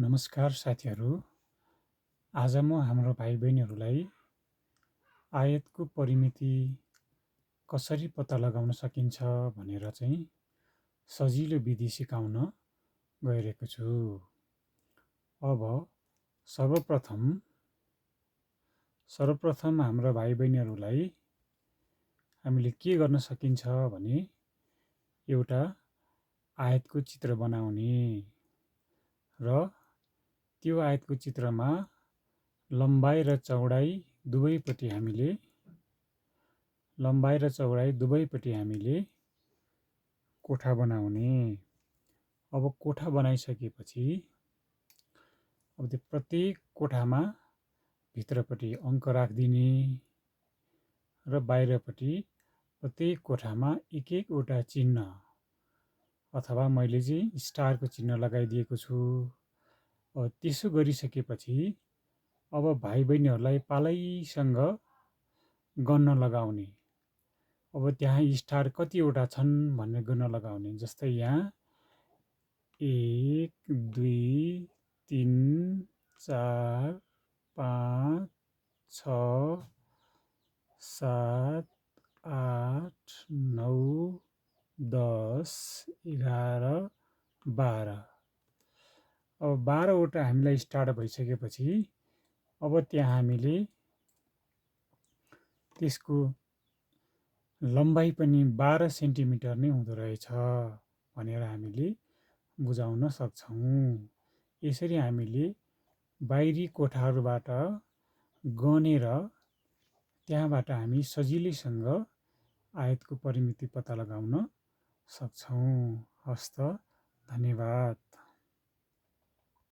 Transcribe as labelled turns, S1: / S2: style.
S1: नमस्कार साथीहरू। आज म हाम्रो भाइ बहिनीहरूलाई आयतको परिमिति कसरी पत्ता लगाउन सकिन्छ भनेर चाहिँ सजिलो विधि सिकाउन गइरहेको छु। अब सर्वप्रथम हाम्रो भाइ बहिनीहरूलाई हामीले के गर्न सकिन्छ भने एउटा आयतको चित्र बनाउने र त्यो आयतको चित्रमा लम्बाइ र चौडाइ दुवैपट्टि हामीले कोठा बनाउने। अब कोठा बनाइसकेपछि अब त्यो प्रत्येक कोठामा भित्रपट्टि अङ्क राखिदिने र बाहिरपट्टि प्रत्येक कोठामा एक एकवटा चिन्ह अथवा मैले चाहिँ स्टारको चिन्ह लगाइदिएको छु। त्यसो गरिसकेपछि अब भाइ बहिनीहरूलाई पालैसँग गन्न लगाउने। अब त्यहाँ स्टार कतिवटा छन् भनेर गन्न लगाउने। जस्तै यहाँ 1 2 3 4 5 6 7 8 9 10 11 12। अब 12वटा हामीलाई स्टार्ट भइसकेपछि अब त्यहाँ हामीले त्यसको लम्बाइ पनि 12 सेन्टिमिटर नै हुँदो रहेछ भनेर हामीले बुझाउन सक्छौँ। यसरी हामीले बाहिरी कोठाहरूबाट गनेर त्यहाँबाट हामी सजिलैसँग आयतको परिमिति पत्ता लगाउन सक्छौँ। हस्त, धन्यवाद।